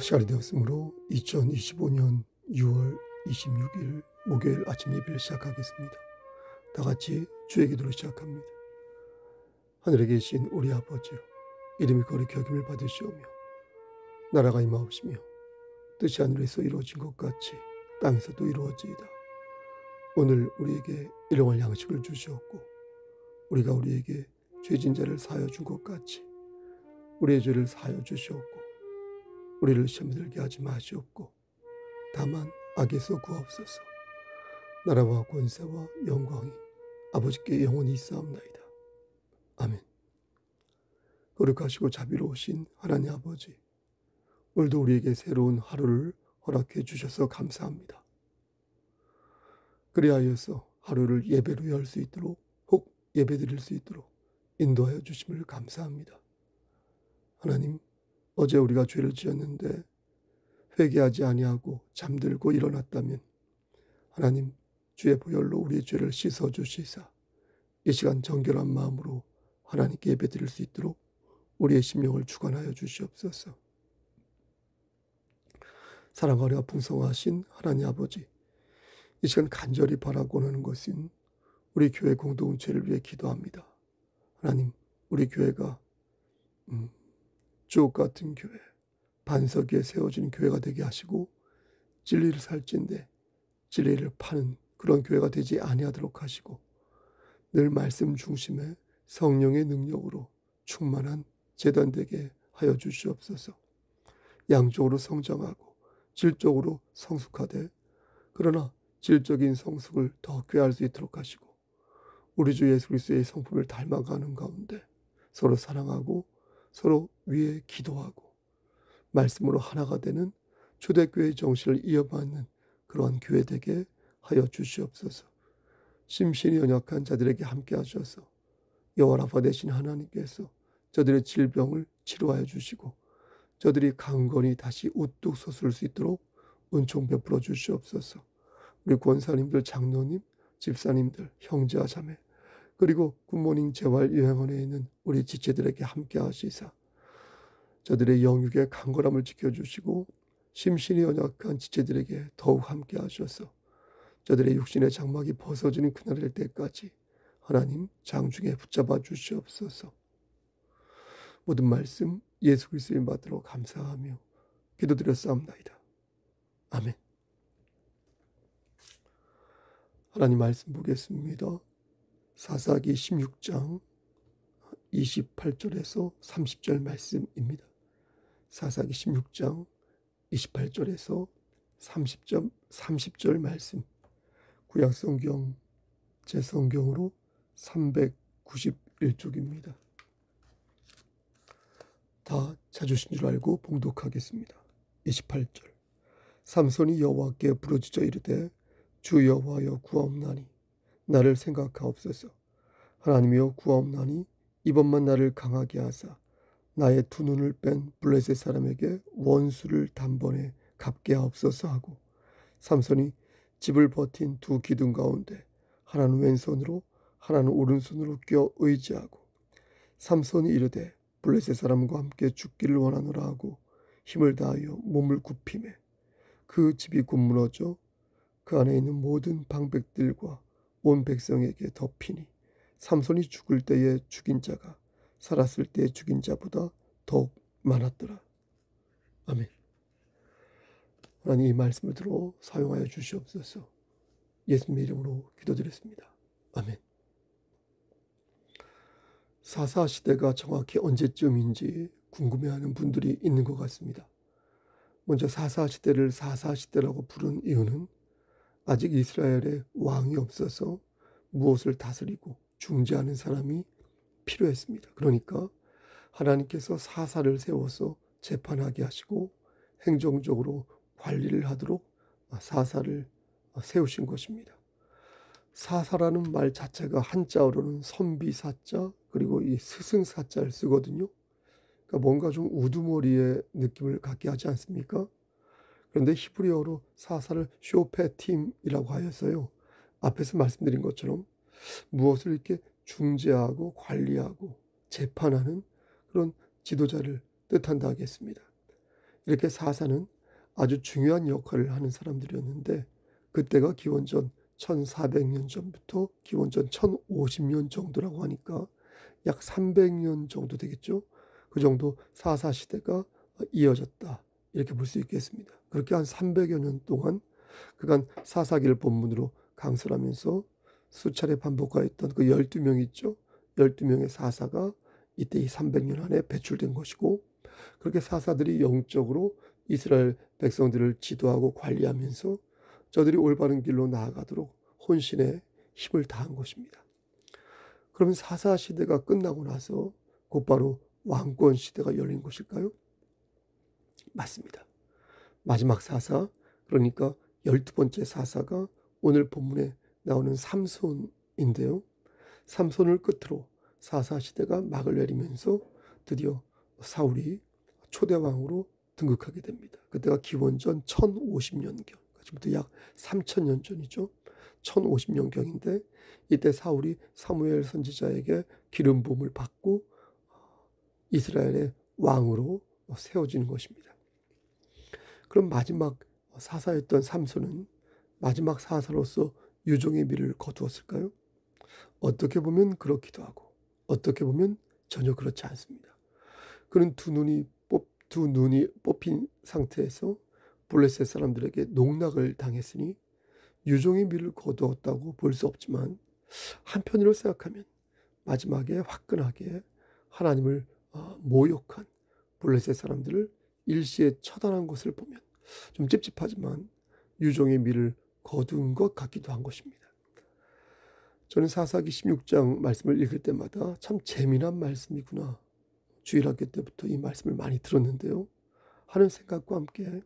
시간이 되었으므로 2025년 6월 26일 목요일 아침 예배를 시작하겠습니다. 다 같이 주의 기도로 시작합니다. 하늘에 계신 우리 아버지요, 이름이 거룩히 여김을 받으시오며 나라가 임하옵시며 뜻이 하늘에서 이루어진 것 같이 땅에서도 이루어지이다. 오늘 우리에게 일용할 양식을 주시옵고 우리가 우리에게 죄진 자를 사하여 준 것 같이 우리의 죄를 사하여 주시옵고 우리를 시험에 들게 하지 마시옵고 다만 악에서 구하옵소서. 나라와 권세와 영광이 아버지께 영원히 있사옵나이다. 아멘. 거룩하시고 자비로우신 하나님 아버지, 오늘도 우리에게 새로운 하루를 허락해 주셔서 감사합니다. 그리하여서 하루를 예배로 열 수 있도록, 혹 예배 드릴 수 있도록 인도하여 주심을 감사합니다. 하나님, 어제 우리가 죄를 지었는데 회개하지 아니하고 잠들고 일어났다면 하나님, 주의 보혈로 우리의 죄를 씻어주시사 이 시간 정결한 마음으로 하나님께 예배드릴 수 있도록 우리의 심령을 주관하여 주시옵소서. 사랑하려 풍성하신 하나님 아버지, 이 시간 간절히 바라고는 하는 것은 우리 교회 공동체를 위해 기도합니다. 하나님, 우리 교회가 주옥 같은 교회, 반석 위에 세워진 교회가 되게 하시고 진리를 살찐데 진리를 파는 그런 교회가 되지 아니하도록 하시고 늘 말씀 중심에 성령의 능력으로 충만한 제단 되게 하여 주시옵소서. 양적으로 성장하고 질적으로 성숙하되 그러나 질적인 성숙을 더 꾀할 수 있도록 하시고 우리 주 예수 그리스도의 성품을 닮아가는 가운데 서로 사랑하고 서로 위에 기도하고 말씀으로 하나가 되는 초대교회의 정신을 이어받는 그러한 교회 되게 하여 주시옵소서. 심신이 연약한 자들에게 함께 하셔서 여호와 라파 되신 하나님께서 저들의 질병을 치료하여 주시고 저들이 강건히 다시 우뚝 솟을 수 있도록 은총 베풀어 주시옵소서. 우리 권사님들, 장로님, 집사님들, 형제와 자매, 그리고 굿모닝 재활요양원에 있는 우리 지체들에게 함께 하시사 저들의 영육의 강건함을 지켜주시고 심신이 연약한 지체들에게 더욱 함께 하셔서 저들의 육신의 장막이 벗어지는 그날이 될 때까지 하나님 장중에 붙잡아 주시옵소서. 모든 말씀 예수 그리스도의 받들어 감사하며 기도드렸사옵나이다. 아멘. 하나님 말씀 보겠습니다. 사사기 16장 28절에서 30절 말씀입니다. 사사기 16장 28절에서 30절 말씀, 구약성경 제 성경으로 391쪽입니다. 다 찾으신 줄 알고 봉독하겠습니다. 28절. 삼손이 여호와께 부르짖어 이르되 주 여호와여 구하옵나니 나를 생각하옵소서. 하나님이여 구하옵나니 이번만 나를 강하게 하사 나의 두 눈을 뺀 블레셋 사람에게 원수를 단번에 갚게 하옵소서 하고 삼손이 집을 버틴 두 기둥 가운데 하나는 왼손으로 하나는 오른손으로 껴 의지하고 삼손이 이르되 블레셋 사람과 함께 죽기를 원하노라 하고 힘을 다하여 몸을 굽히매 그 집이 굽무너져 그 안에 있는 모든 방백들과 온 백성에게 덮이니 삼손이 죽을 때에 죽인 자가 살았을 때에 죽인 자보다 더욱 많았더라. 아멘. 하나님 이 말씀을 들어 사용하여 주시옵소서. 예수님의 이름으로 기도드렸습니다. 아멘. 사사 시대가 정확히 언제쯤인지 궁금해하는 분들이 있는 것 같습니다. 먼저 사사 시대를 사사 시대라고 부른 이유는 아직 이스라엘에 왕이 없어서 무엇을 다스리고 중재하는 사람이 필요했습니다. 그러니까 하나님께서 사사를 세워서 재판하게 하시고 행정적으로 관리를 하도록 사사를 세우신 것입니다. 사사라는 말 자체가 한자어로는 선비사자 그리고 이 스승사자를 쓰거든요. 그러니까 뭔가 좀 우두머리의 느낌을 갖게 하지 않습니까? 그런데 히브리어로 사사를 쇼페팀이라고 하여서요. 앞에서 말씀드린 것처럼 무엇을 이렇게 중재하고 관리하고 재판하는 그런 지도자를 뜻한다 하겠습니다. 이렇게 사사는 아주 중요한 역할을 하는 사람들이었는데 그때가 기원전 1400년 전부터 기원전 1050년 정도라고 하니까 약 300년 정도 되겠죠. 그 정도 사사 시대가 이어졌다. 이렇게 볼 수 있겠습니다. 그렇게 한 300여 년 동안 그간 사사기를 본문으로 강설하면서 수차례 반복하였던 그 12명 있죠. 12명의 사사가 이때 이 300년 안에 배출된 것이고 그렇게 사사들이 영적으로 이스라엘 백성들을 지도하고 관리하면서 저들이 올바른 길로 나아가도록 혼신의 힘을 다한 것입니다. 그러면 사사 시대가 끝나고 나서 곧바로 왕권 시대가 열린 것일까요? 맞습니다. 마지막 사사, 그러니까 12번째 사사가 오늘 본문에 나오는 삼손인데요. 삼손을 끝으로 사사 시대가 막을 내리면서 드디어 사울이 초대왕으로 등극하게 됩니다. 그때가 기원전 1050년경, 지금부터 약 3000년 전이죠. 1050년경인데 이때 사울이 사무엘 선지자에게 기름 부음을 받고 이스라엘의 왕으로 세워지는 것입니다. 그럼 마지막 사사였던 삼손은 마지막 사사로서 유종의 미를 거두었을까요? 어떻게 보면 그렇기도 하고 어떻게 보면 전혀 그렇지 않습니다. 그는 두 눈이 뽑힌 상태에서 블레셋 사람들에게 농락을 당했으니 유종의 미를 거두었다고 볼 수 없지만 한편으로 생각하면 마지막에 화끈하게 하나님을 모욕한 블레셋 사람들을 일시에 처단한 것을 보면 좀 찝찝하지만 유종의 미를 거둔 것 같기도 한 것입니다. 저는 사사기 16장 말씀을 읽을 때마다 참 재미난 말씀이구나. 주일학교 때부터 이 말씀을 많이 들었는데요. 하는 생각과 함께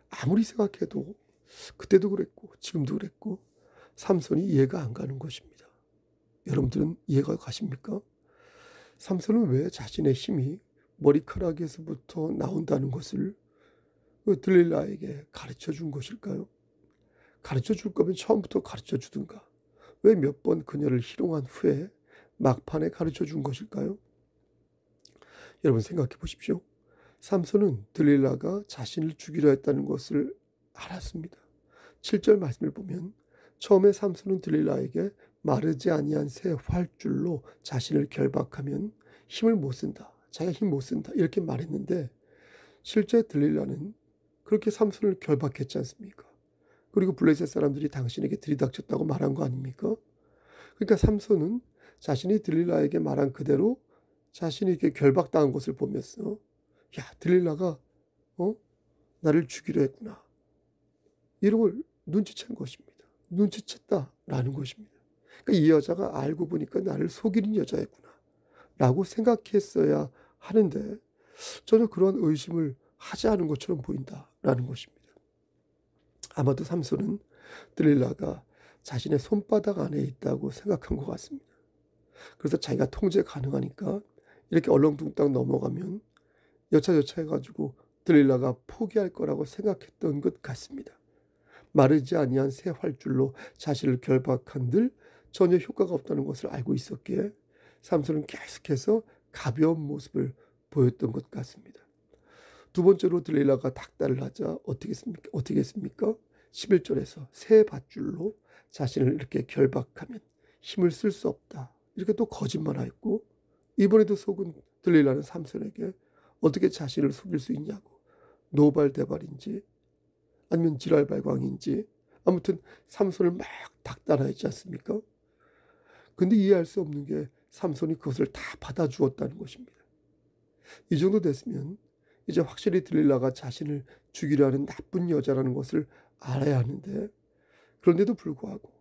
아무리 생각해도 그때도 그랬고 지금도 그랬고 삼손이 이해가 안 가는 것입니다. 여러분들은 이해가 가십니까? 삼손은 왜 자신의 힘이 머리카락에서부터 나온다는 것을 들릴라에게 가르쳐 준 것일까요? 가르쳐 줄 거면 처음부터 가르쳐 주든가. 왜 몇 번 그녀를 희롱한 후에 막판에 가르쳐 준 것일까요? 여러분 생각해 보십시오. 삼손은 들릴라가 자신을 죽이려 했다는 것을 알았습니다. 7절 말씀을 보면 처음에 삼손은 들릴라에게 마르지 아니한 새 활줄로 자신을 결박하면 힘을 못 쓴다. 자기가 힘 못 쓴다. 이렇게 말했는데 실제 들릴라는 그렇게 삼손을 결박했지 않습니까? 그리고 블레셋 사람들이 당신에게 들이닥쳤다고 말한 거 아닙니까? 그러니까 삼손은 자신이 들릴라에게 말한 그대로 자신이 이렇게 결박당한 것을 보면서 야, 들릴라가 나를 죽이려 했구나. 이런 걸 눈치챈 것입니다. 눈치챘다라는 것입니다. 그러니까 이 여자가 알고 보니까 나를 속이는 여자였구나 라고 생각했어야 하는데 전혀 그런 의심을 하지 않은 것처럼 보인다라는 것입니다. 아마도 삼손은 들릴라가 자신의 손바닥 안에 있다고 생각한 것 같습니다. 그래서 자기가 통제 가능하니까 이렇게 얼렁뚱땅 넘어가면 여차여차 해가지고 들릴라가 포기할 거라고 생각했던 것 같습니다. 마르지 아니한 새 활줄로 자신을 결박한들 전혀 효과가 없다는 것을 알고 있었기에 삼손은 계속해서 가벼운 모습을 보였던 것 같습니다. 두 번째로 들릴라가 닥달을 하자 어떻게 했습니까? 11절에서 새 밧줄로 자신을 이렇게 결박하면 힘을 쓸 수 없다. 이렇게 또 거짓말하였고 이번에도 속은 들릴라는 삼손에게 어떻게 자신을 속일 수 있냐고 노발대발인지 아니면 지랄발광인지 아무튼 삼손을 막 닥달하였지 않습니까? 근데 이해할 수 없는 게 삼손이 그것을 다 받아주었다는 것입니다. 이 정도 됐으면 이제 확실히 들릴라가 자신을 죽이려 하는 나쁜 여자라는 것을 알아야 하는데 그럼에도 불구하고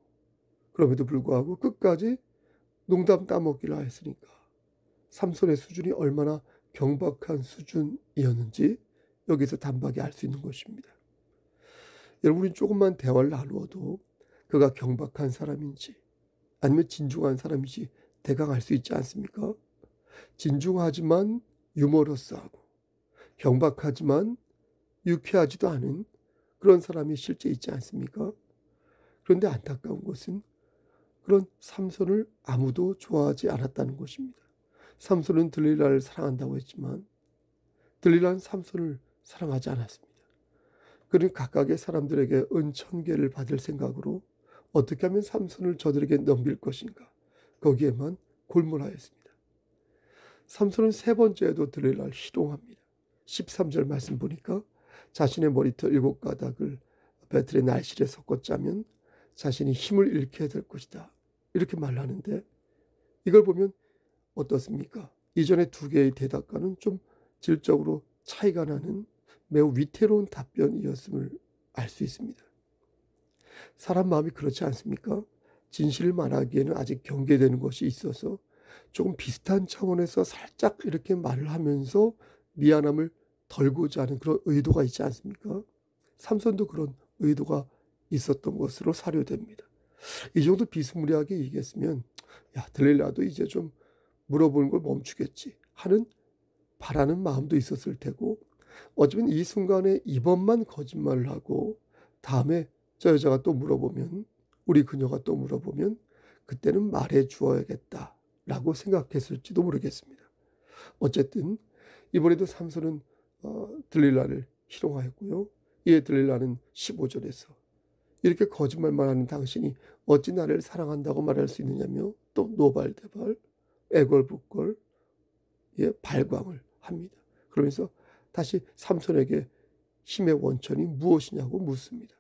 끝까지 농담 따먹기를 하였으니까 삼손의 수준이 얼마나 경박한 수준이었는지 여기서 단박에 알 수 있는 것입니다. 여러분이 조금만 대화를 나누어도 그가 경박한 사람인지 아니면 진중한 사람인지 대강 알 수 있지 않습니까? 진중하지만 유머러스하고 경박하지만 유쾌하지도 않은 그런 사람이 실제 있지 않습니까? 그런데 안타까운 것은 그런 삼손을 아무도 좋아하지 않았다는 것입니다. 삼손은 들릴라를 사랑한다고 했지만 들릴라는 삼손을 사랑하지 않았습니다. 그는 각각의 사람들에게 은천개를 받을 생각으로 어떻게 하면 삼손을 저들에게 넘길 것인가, 거기에만 골몰하였습니다. 삼손은 세 번째에도 들릴라를 희롱합니다. 13절 말씀 보니까 자신의 머리털 7가닥을 배틀의 날실에 섞어 짜면 자신이 힘을 잃게 될 것이다, 이렇게 말하는데, 이걸 보면 어떻습니까? 이전의 2개의 대답과는 좀 질적으로 차이가 나는 매우 위태로운 답변이었음을 알 수 있습니다. 사람 마음이 그렇지 않습니까? 진실을 말하기에는 아직 경계되는 것이 있어서 조금 비슷한 차원에서 살짝 이렇게 말을 하면서 미안함을 덜고자 하는 그런 의도가 있지 않습니까? 삼손도 그런 의도가 있었던 것으로 사료됩니다. 이 정도 비스무리하게 얘기했으면 야, 들릴라도 이제 좀 물어보는 걸 멈추겠지 하는 바라는 마음도 있었을 테고, 어쩌면 이 순간에 이번만 거짓말을 하고 다음에 저 여자가 또 물어보면, 우리 그녀가 또 물어보면 그때는 말해 주어야겠다라고 생각했을지도 모르겠습니다. 어쨌든 이번에도 삼손은 들릴라를 희롱하였고요. 이에 들릴라는 15절에서 이렇게 거짓말만 하는 당신이 어찌 나를 사랑한다고 말할 수 있느냐며 또 노발대발 애걸복걸 발광을 합니다. 그러면서 다시 삼손에게 힘의 원천이 무엇이냐고 묻습니다.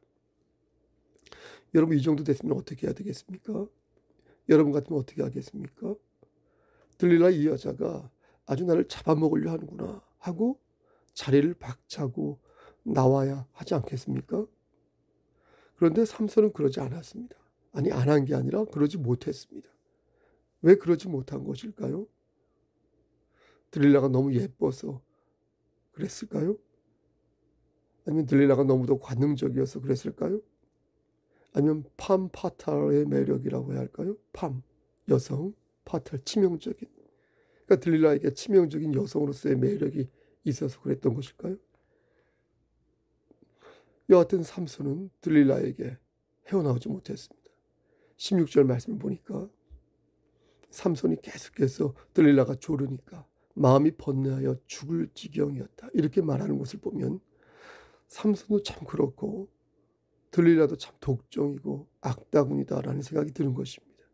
여러분, 이 정도 됐으면 어떻게 해야 되겠습니까? 여러분 같으면 어떻게 하겠습니까? 들릴라 이 여자가 아주 나를 잡아먹으려 하는구나 하고 자리를 박차고 나와야 하지 않겠습니까? 그런데 삼손은 그러지 않았습니다. 아니, 안 한 게 아니라 그러지 못했습니다. 왜 그러지 못한 것일까요? 들릴라가 너무 예뻐서 그랬을까요? 아니면 들릴라가 너무도 관능적이어서 그랬을까요? 아니면 팜 파탈의 매력이라고 해야 할까요? 팜, 여성, 파탈, 치명적인. 그러니까 들릴라에게 치명적인 여성으로서의 매력이 있어서 그랬던 것일까요? 여하튼 삼손은 들릴라에게 헤어나오지 못했습니다. 16절 말씀을 보니까 삼손이 계속해서 들릴라가 조르니까 마음이 번뇌하여 죽을 지경이었다, 이렇게 말하는 것을 보면 삼손도 참 그렇고 들릴라도 참 독종이고 악다군이다라는 생각이 드는 것입니다.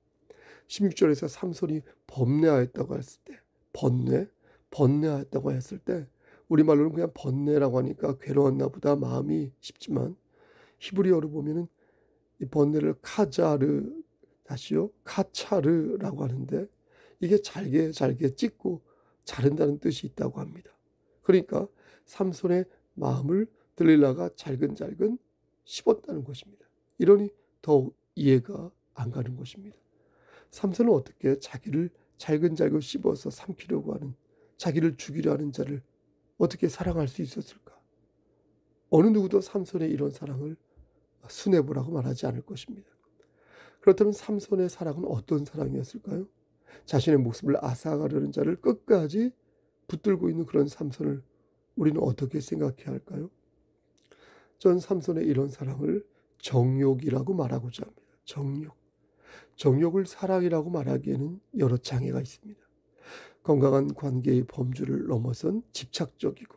16절에서 삼손이 번뇌하였다고 했을 때, 번뇌하였다고 했을 때 우리말로는 그냥 번뇌라고 하니까 괴로웠나 보다 마음이 싶지만, 히브리어로 보면은 이 번뇌를 카차르라고 하는데, 이게 잘게 찢고 자른다는 뜻이 있다고 합니다. 그러니까 삼손의 마음을 들릴라가 잘근잘근 씹었다는 것입니다. 이러니 더욱 이해가 안 가는 것입니다. 삼손은 어떻게 자기를 잘근잘근 씹어서 삼키려고 하는, 자기를 죽이려 하는 자를 어떻게 사랑할 수 있었을까? 어느 누구도 삼손의 이런 사랑을 수뇌부라고 말하지 않을 것입니다. 그렇다면 삼손의 사랑은 어떤 사랑이었을까요? 자신의 목숨을 앗아가려는 자를 끝까지 붙들고 있는 그런 삼손을 우리는 어떻게 생각해야 할까요? 전 삼손의 이런 사랑을 정욕이라고 말하고자 합니다. 정욕을 사랑이라고 말하기에는 여러 장애가 있습니다. 건강한 관계의 범주를 넘어선 집착적이고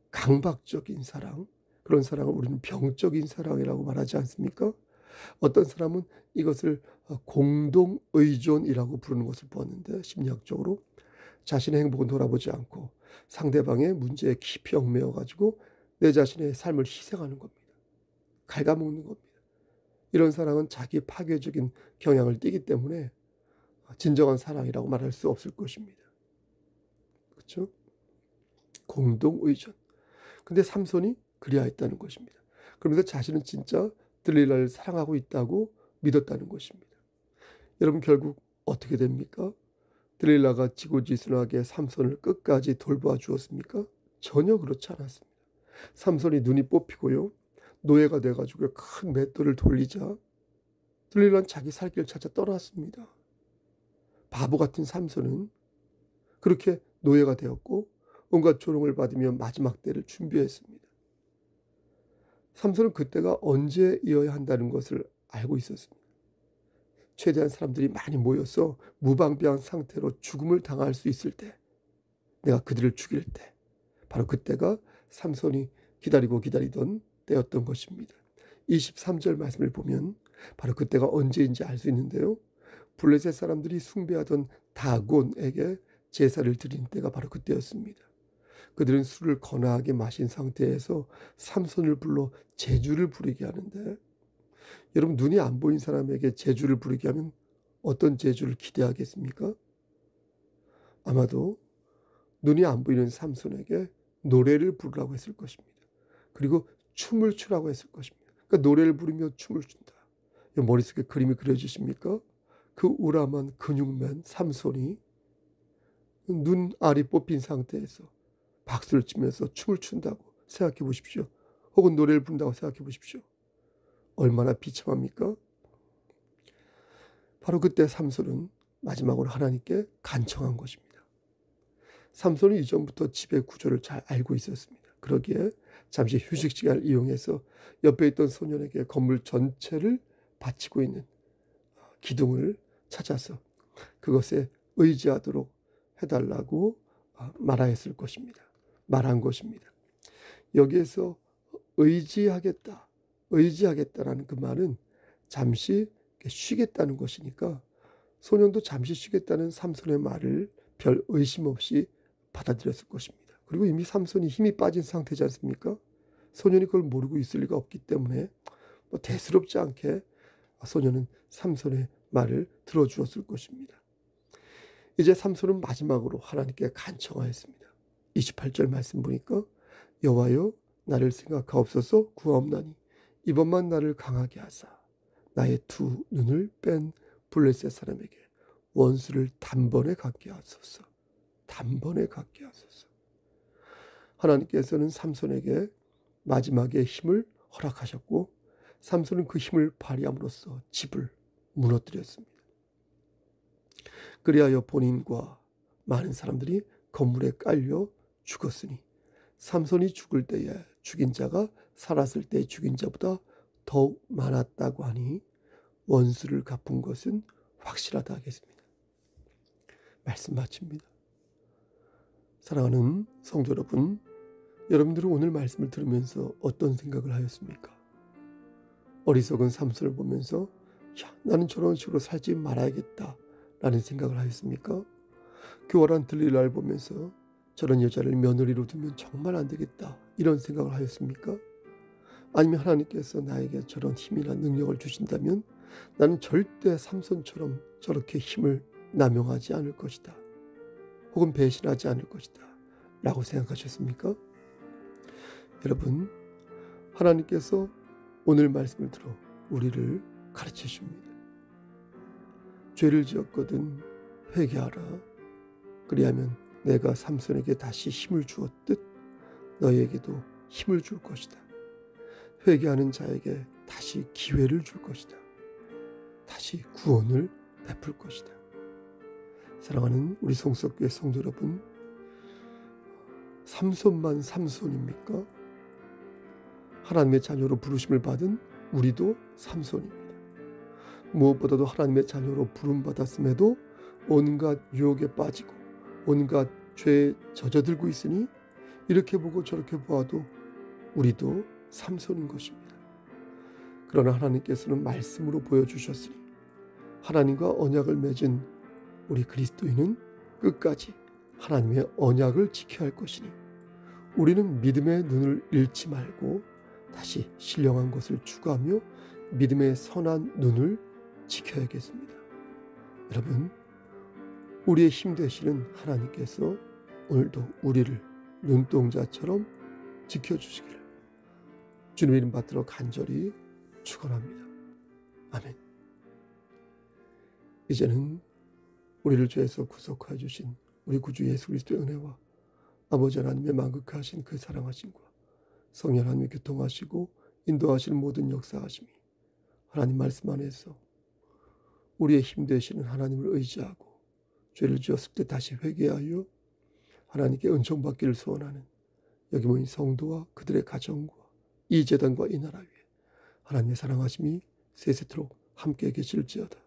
강박적인 사랑, 그런 사랑을 우리는 병적인 사랑이라고 말하지 않습니까? 어떤 사람은 이것을 공동의존이라고 부르는 것을 보았는데, 심리학적으로 자신의 행복은 돌아보지 않고 상대방의 문제에 깊이 얽매여 가지고 내 자신의 삶을 희생하는 겁니다. 갉아먹는 겁니다. 이런 사랑은 자기 파괴적인 경향을 띠기 때문에 진정한 사랑이라고 말할 수 없을 것입니다. 그렇죠? 공동의존. 근데 삼손이 그리하였다는 것입니다. 그러면서 자신은 진짜 들릴라를 사랑하고 있다고 믿었다는 것입니다. 여러분, 결국 어떻게 됩니까? 들릴라가 지고지순하게 삼손을 끝까지 돌봐 주었습니까? 전혀 그렇지 않았습니다. 삼손이 눈이 뽑히고요, 노예가 돼가지고 큰 맷돌을 돌리자 들릴라는 자기 살 길을 찾아 떠났습니다. 바보 같은 삼손은 그렇게 노예가 되었고 온갖 조롱을 받으며 마지막 때를 준비했습니다. 삼손은 그때가 언제이어야 한다는 것을 알고 있었습니다. 최대한 사람들이 많이 모여서 무방비한 상태로 죽음을 당할 수 있을 때, 내가 그들을 죽일 때, 바로 그때가 삼손이 기다리던 때였던 것입니다. 23절 말씀을 보면 바로 그때가 언제인지 알 수 있는데요. 블레셋 사람들이 숭배하던 다곤에게 제사를 드린 때가 바로 그때였습니다. 그들은 술을 거나하게 마신 상태에서 삼손을 불러 제주를 부리게 하는데, 여러분, 눈이 안 보인 사람에게 제주를 부리게 하면 어떤 제주를 기대하겠습니까? 아마도 눈이 안 보이는 삼손에게 노래를 부르라고 했을 것입니다. 그리고 춤을 추라고 했을 것입니다. 그러니까 노래를 부르며 춤을 춘다. 머릿속에 그림이 그려지십니까? 그 우람한 근육맨 삼손이 눈알이 뽑힌 상태에서 박수를 치면서 춤을 춘다고 생각해 보십시오. 혹은 노래를 부른다고 생각해 보십시오. 얼마나 비참합니까? 바로 그때 삼손은 마지막으로 하나님께 간청한 것입니다. 삼손은 이전부터 지배 구조를 잘 알고 있었습니다. 그러기에 잠시 휴식 시간을 이용해서 옆에 있던 소년에게 건물 전체를 바치고 있는 기둥을 찾아서 그것에 의지하도록 해달라고 말한 것입니다. 여기에서 의지하겠다라는 그 말은 잠시 쉬겠다는 것이니까 소년도 잠시 쉬겠다는 삼손의 말을 별 의심 없이 받아들였을 것입니다. 그리고 이미 삼손이 힘이 빠진 상태지 않습니까? 소년이 그걸 모르고 있을 리가 없기 때문에 대수롭지 않게 소년은 삼손의 말을 들어주었을 것입니다. 이제 삼손은 마지막으로 하나님께 간청하였습니다. 28절 말씀 보니까 여호와여 나를 생각하옵소서 구하옵나니 이번만 나를 강하게 하사 나의 두 눈을 뺀 블레셋 사람에게 원수를 단번에 갖게 하소서. 하나님께서는 삼손에게 마지막에 힘을 허락하셨고 삼손은 그 힘을 발휘함으로써 집을 무너뜨렸습니다. 그리하여 본인과 많은 사람들이 건물에 깔려 죽었으니 삼손이 죽을 때에 죽인 자가 살았을 때 죽인 자보다 더욱 많았다고 하니 원수를 갚은 것은 확실하다 하겠습니다. 말씀 마칩니다. 사랑하는 성도 여러분, 여러분들은 오늘 말씀을 들으면서 어떤 생각을 하였습니까? 어리석은 삼손을 보면서 나는 저런 식으로 살지 말아야겠다 라는 생각을 하였습니까? 교활한 들릴라를 보면서 저런 여자를 며느리로 두면 정말 안 되겠다 이런 생각을 하였습니까? 아니면 하나님께서 나에게 저런 힘이나 능력을 주신다면 나는 절대 삼손처럼 저렇게 힘을 남용하지 않을 것이다. 혹은 배신하지 않을 것이다 라고 생각하셨습니까? 여러분, 하나님께서 오늘 말씀을 들어 우리를 가르쳐 줍니다. 죄를 지었거든 회개하라. 그리하면 내가 삼손에게 다시 힘을 주었듯 너에게도 힘을 줄 것이다. 회개하는 자에게 다시 기회를 줄 것이다. 다시 구원을 베풀 것이다. 사랑하는 우리 성석교회 성도 여러분, 삼손만 삼손입니까? 하나님의 자녀로 부르심을 받은 우리도 삼손입니다. 무엇보다도 하나님의 자녀로 부름받았음에도 온갖 유혹에 빠지고 온갖 죄에 젖어들고 있으니 이렇게 보고 저렇게 보아도 우리도 삼손인 것입니다. 그러나 하나님께서는 말씀으로 보여주셨으니 하나님과 언약을 맺은 우리 그리스도인은 끝까지 하나님의 언약을 지켜야 할 것이니 우리는 믿음의 눈을 잃지 말고 다시 신령한 것을 추구하며 믿음의 선한 눈을 지켜야겠습니다. 여러분, 우리의 힘 되시는 하나님께서 오늘도 우리를 눈동자처럼 지켜주시기를 주님의 이름 받들어 간절히 축원합니다. 아멘. 이제는 우리를 죄에서 구속하여 주신 우리 구주 예수 그리스도의 은혜와 아버지 하나님의 만극하신 그 사랑하심과 성령 하나님의 교통하시고 인도하시는 모든 역사하심이 하나님 말씀 안에서 우리의 힘 되시는 하나님을 의지하고 죄를 지었을 때 다시 회개하여 하나님께 은총 받기를 소원하는 여기 모인 성도와 그들의 가정과 이 재단과 이 나라 위에 하나님의 사랑하심이 세세토록 함께 계실지어다.